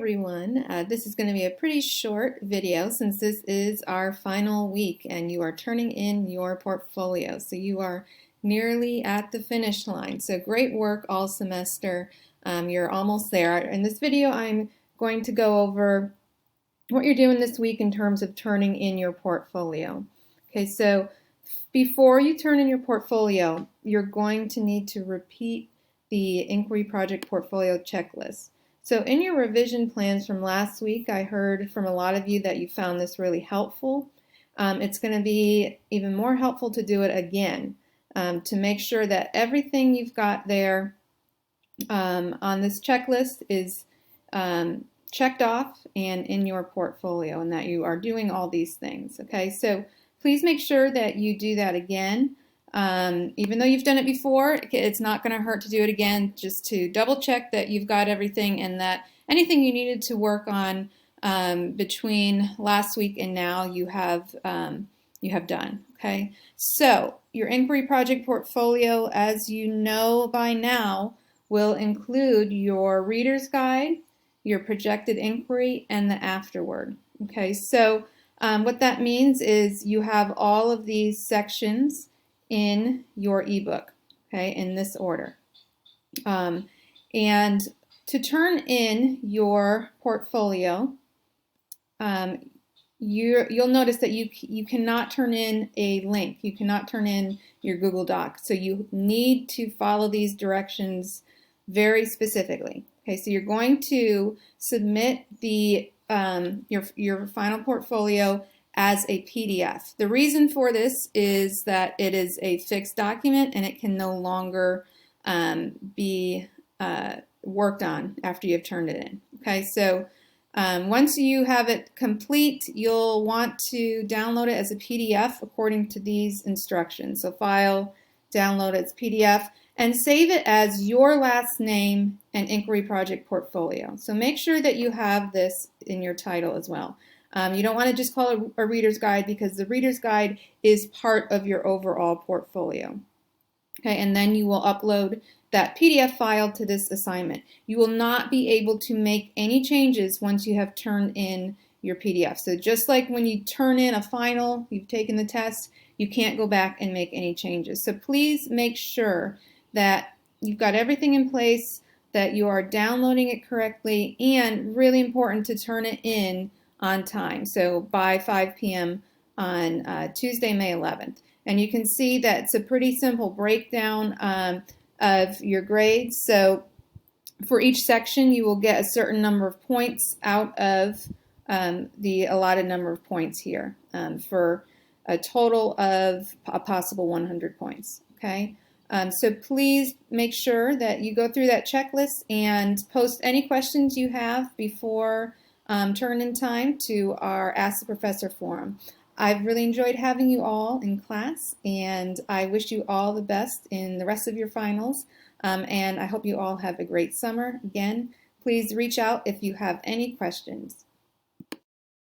Everyone. This is going to be a pretty short video since this is our final week and you are turning in your portfolio. So you are nearly at the finish line. So great work all semester. You're almost there. In this video, I'm going to go over what you're doing this week in terms of turning in your portfolio. Okay, so before you turn in your portfolio, you're going to need to repeat the Inquiry Project Portfolio Checklist. So in your revision plans from last week, I heard from a lot of you that you found this really helpful. It's going to be even more helpful to do it again to make sure that everything you've got there on this checklist is checked off and in your portfolio and that you are doing all these things. Okay, so please make sure that you do that again. Even though you've done it before, it's not going to hurt to do it again, just to double check that you've got everything and that anything you needed to work on between last week and now you have done. Okay, so your Inquiry Project Portfolio, as you know by now, will include your reader's guide, your projected inquiry, and the afterword. Okay, so what that means is you have all of these sections in your ebook, okay, in this order. And to turn in your portfolio, you'll notice that you cannot turn in a link. You cannot turn in your Google Doc. So you need to follow these directions very specifically. Okay, so you're going to submit the your final portfolio as a PDF. The reason for this is that it is a fixed document and it can no longer be worked on after you've turned it in. Okay, so once you have it complete, you'll want to download it as a PDF according to these instructions. So file, download it as PDF, and save it as your last name and Inquiry Project Portfolio. So make sure that you have this in your title as well. You don't want to just call it a reader's guide because the reader's guide is part of your overall portfolio. Okay, and then you will upload that PDF file to this assignment. You will not be able to make any changes once you have turned in your PDF. So just like when you turn in a final, you've taken the test, you can't go back and make any changes. So please make sure that you've got everything in place, that you are downloading it correctly, and really important to turn it in on time, so by 5 p.m. on Tuesday, May 11th. And you can see that it's a pretty simple breakdown of your grades. So for each section, you will get a certain number of points out of the allotted number of points here for a total of a possible 100 points. Okay, so please make sure that you go through that checklist and post any questions you have before turn in time to our Ask the Professor forum. I've really enjoyed having you all in class, and I wish you all the best in the rest of your finals, and I hope you all have a great summer. Again, please reach out if you have any questions.